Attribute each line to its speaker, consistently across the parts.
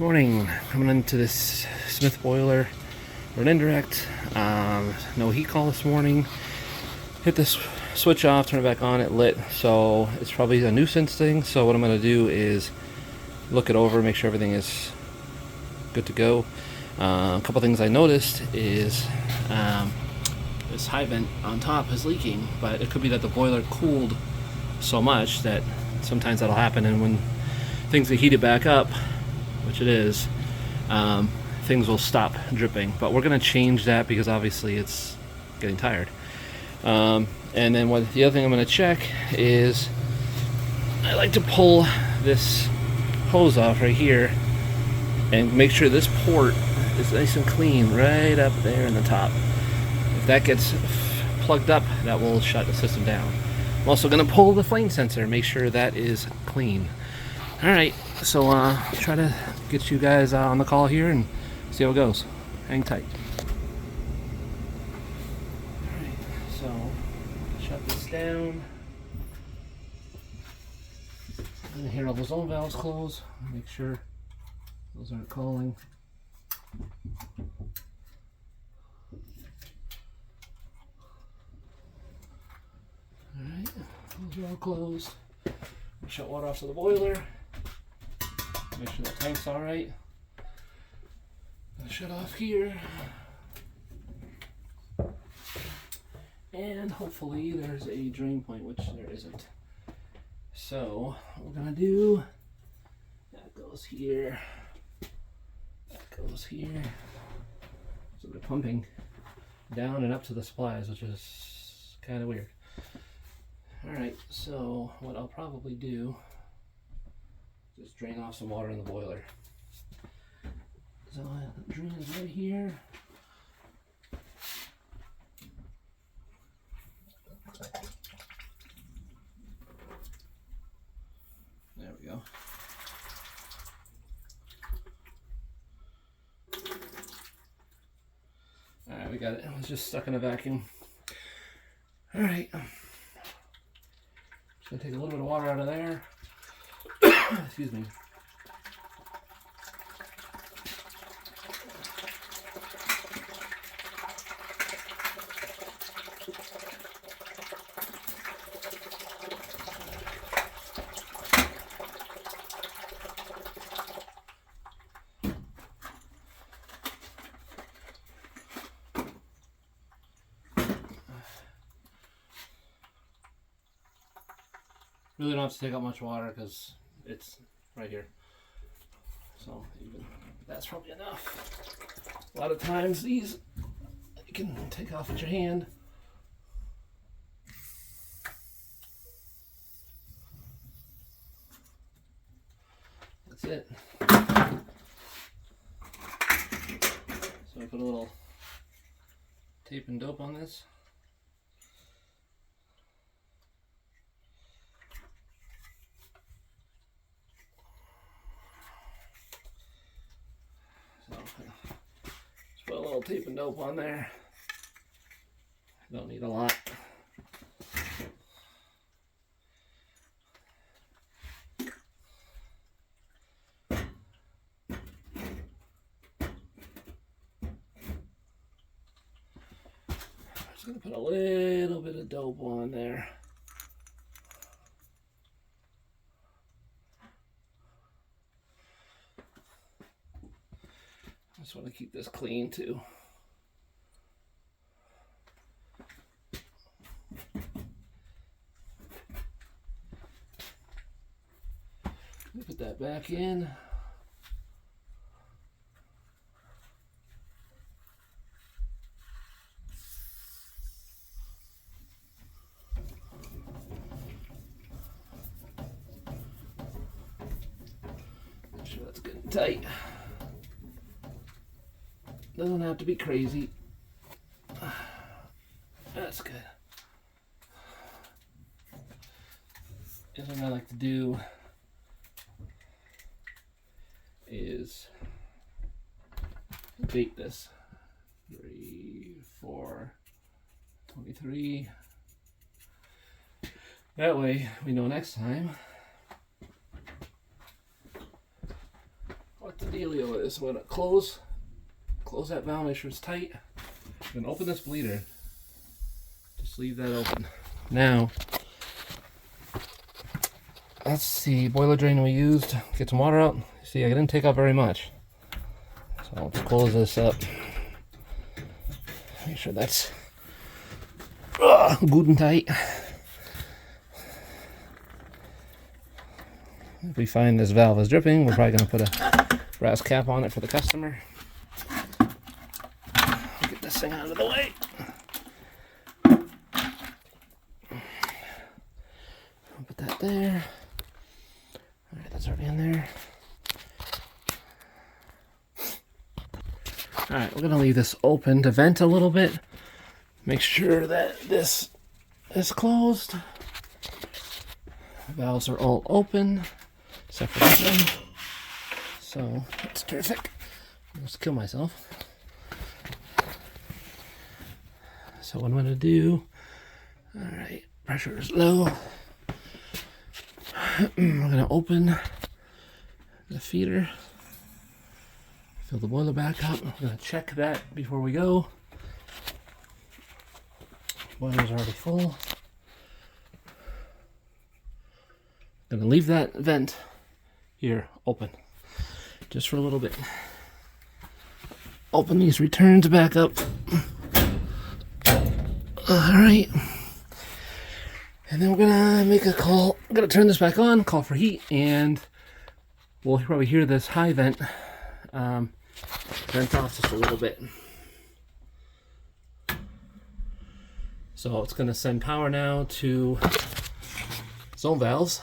Speaker 1: Morning. Coming into this Smith boiler for an indirect. No heat call this morning. Hit this switch off, turn it back on, it lit. So it's probably a nuisance thing. So what I'm going to do is look it over, make sure everything is good to go. A couple things I noticed is this high vent on top is leaking, but it could be that the boiler cooled so much that sometimes that'll happen, and when things get heated back up, which it is, things will stop dripping. But we're going to change that because obviously it's getting tired. And then the other thing I'm going to check is I like to pull this hose off right here and make sure this port is nice and clean right up there in the top. If that gets plugged up, that will shut the system down. I'm also going to pull the flame sensor, make sure that is clean. Alright, so try to get you guys on the call here and see how it goes. Hang tight. Alright, so shut this down. I'm going to hear all the zone valves close. Make sure those aren't calling. Alright, those are all closed. Shut water off to the boiler. Make sure the tank's alright. Shut off here. And hopefully there's a drain point, which there isn't. So what we're gonna do, that goes here. That goes here. So they're pumping down and up to the supplies, which is kind of weird. Alright, so what I'll probably do is just drain off some water in the boiler. So the drain is right here. There we go. Alright, we got it. It was just stuck in a vacuum. Alright. Just gonna take a little bit of water out of there. Excuse me. Really don't have to take out much water because it's right here. So even that's probably enough. A lot of times these you can take off with your hand. That's it. So I put a little tape and dope on this. Just put a little tape and dope on there. Don't need a lot. I'm just going to put a little bit of dope on there. I just want to keep this clean too. Put that back in. Make sure that's good and tight. Doesn't have to be crazy. That's good. The other thing I like to do is date this. 3/4/23. That way we know next time what to the dealio is. I'm gonna close that valve, make sure it's tight. I'm gonna open this bleeder. Just leave that open. Now, that's the boiler drain we used. Get some water out. See, I didn't take out very much. So let's close this up. Make sure that's good and tight. If we find this valve is dripping, we're probably going to put a brass cap on it for the customer. Get this thing out of the way. I'll put that there. Alright, that's already in there. Alright, we're going to leave this open to vent a little bit. Make sure that this is closed. The valves are all open, except for this one. So, that's terrific. I'll just kill myself. So what I'm going to do, alright, pressure is low. We're going to open the feeder. Fill the boiler back up. I'm going to check that before we go. Boiler's already full. I'm going to leave that vent here open just for a little bit. Open these returns back up. Alright. And then we're going to make a call. I'm going to turn this back on, call for heat, and we'll probably hear this high vent vent off just a little bit. So it's going to send power now to zone valves.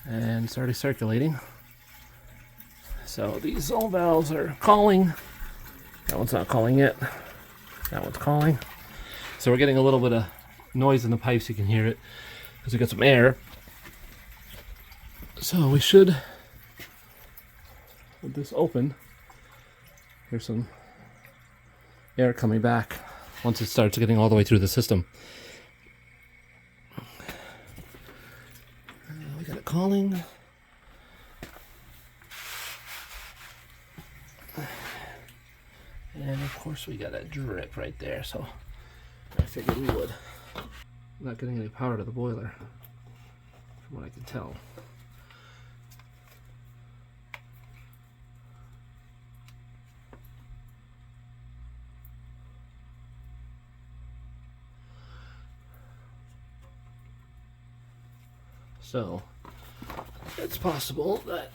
Speaker 1: And it's already circulating. So these zone valves are calling. That one's not calling yet. That one's calling. So we're getting a little bit of noise in the pipes. You can hear it because we got some air. So we should, with this open, here's some air coming back once it starts getting all the way through the system. We got it calling. And of course we got a drip right there, so I figured we would. I'm not getting any power to the boiler, from what I can tell. So it's possible that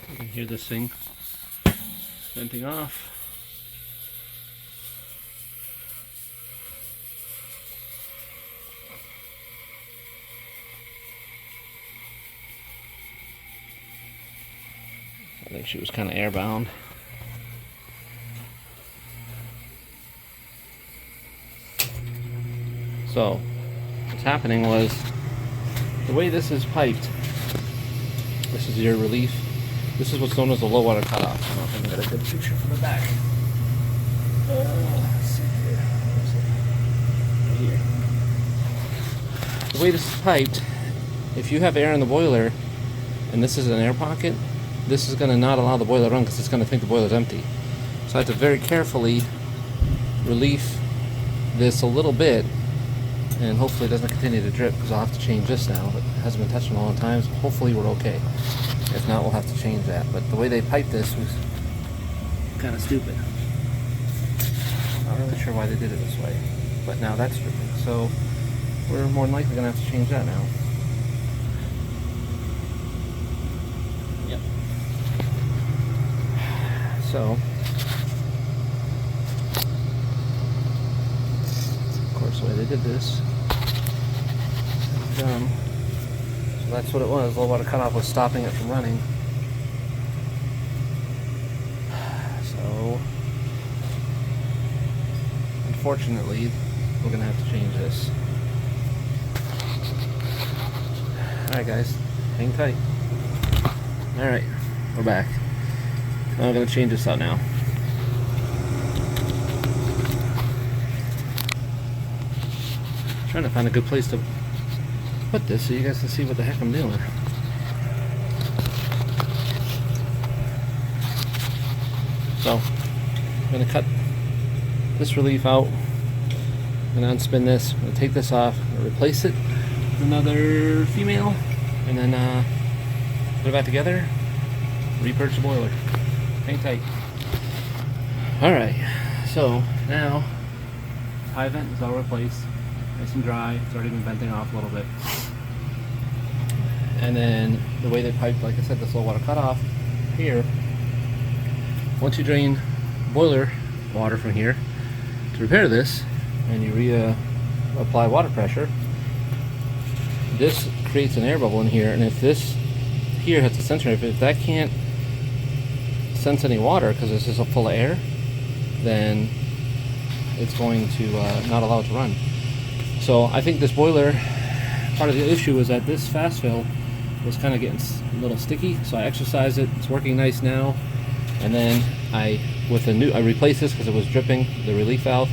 Speaker 1: you can hear this thing venting off. I think she was kind of airbound. So, what's happening was, the way this is piped, this is your relief. This is what's known as the low water cutoff. I don't know if I can get a good picture from the back. Let's see here. Right here. The way this is piped, if you have air in the boiler, and this is an air pocket, this is going to not allow the boiler to run because it's going to think the boiler is empty. So I have to very carefully relief this a little bit, and hopefully it doesn't continue to drip because I'll have to change this now, but it hasn't been touched in a long time, so hopefully we're okay. If not, we'll have to change that. But the way they piped this was kind of stupid. Not really sure why they did it this way, but now that's dripping, so we're more than likely going to have to change that now. Yep. So, of course, the way they did this, so that's what it was. Low water cutoff was stopping it from running. So unfortunately, we're gonna have to change this. Alright guys, hang tight. Alright, we're back. I'm gonna change this out now. Trying to find a good place to put this so you guys can see what the heck I'm doing. So, I'm gonna cut this relief out. I'm gonna unspin this. I'm gonna take this off. I'm gonna replace it with another female, and then put it back together. Repurchase the boiler. Hang tight. Alright, so now high vent is all replaced. Nice and dry. It's already been venting off a little bit. And then the way they pipe, like I said, the slow water cutoff here. Once you drain boiler water from here to repair this, and you reapply water pressure, this creates an air bubble in here. And if this here has a sensor, if that can't sense any water because it's just full of air, then it's going to not allow it to run. So I think this boiler, part of the issue is that this fast fill was kind of getting a little sticky, so I exercised it. It's working nice now. And then I replaced this because it was dripping, the relief valve.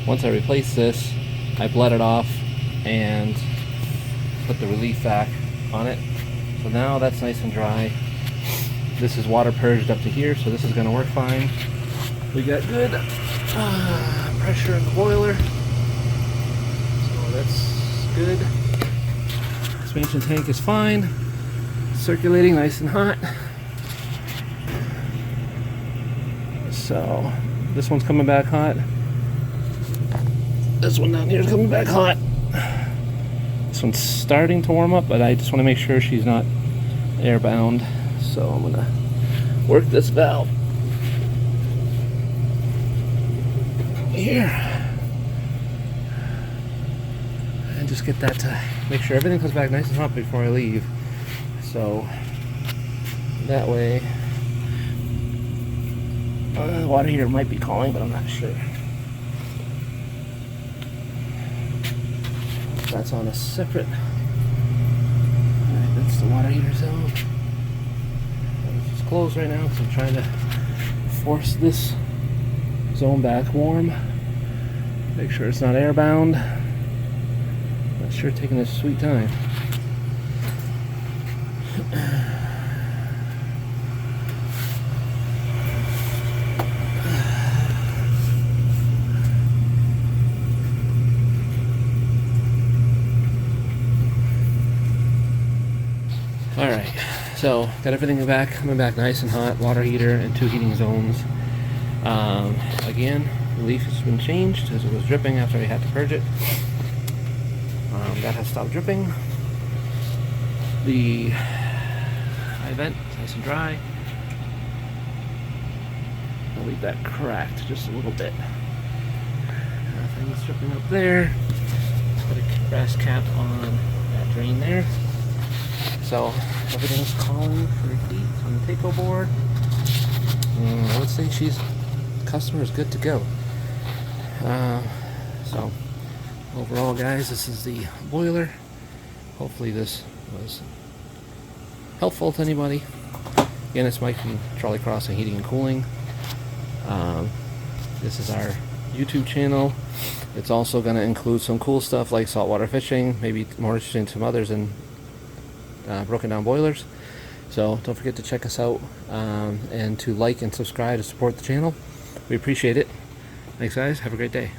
Speaker 1: Once I replaced this, I bled it off and put the relief vac on it. So now that's nice and dry. This is water purged up to here, so this is going to work fine. We got good pressure in the boiler, so that's good. Expansion tank is fine, circulating nice and hot. So this one's coming back hot. This one down here is coming back hot. This one's starting to warm up, but I just want to make sure she's not airbound. So I'm gonna work this valve here and just get that to make sure everything comes back nice and hot before I leave. So that way, the water heater might be calling, but I'm not sure. That's on a separate. Alright, that's the water heater zone. It's closed right now because I'm trying to force this zone back warm. Make sure it's not airbound. Not sure, taking this sweet time. Alright, so got everything back, coming back nice and hot, water heater and 2 heating zones. Again, the leaf has been changed as it was dripping after I had to purge it. That has stopped dripping. The high vent is nice and dry. I'll leave that cracked just a little bit. Nothing's dripping up there. Put a brass cap on that drain there. So everything's calling for heat on the takeover board. I would say customer is good to go. So overall, guys, this is the boiler. Hopefully this was helpful to anybody. Again, it's Mike from Trolley Crossing Heating and Cooling. This is our YouTube channel. It's also going to include some cool stuff like saltwater fishing, maybe more interesting to some others, and broken down boilers. So don't forget to check us out and to like and subscribe to support the channel. We appreciate it. Thanks guys, have a great day.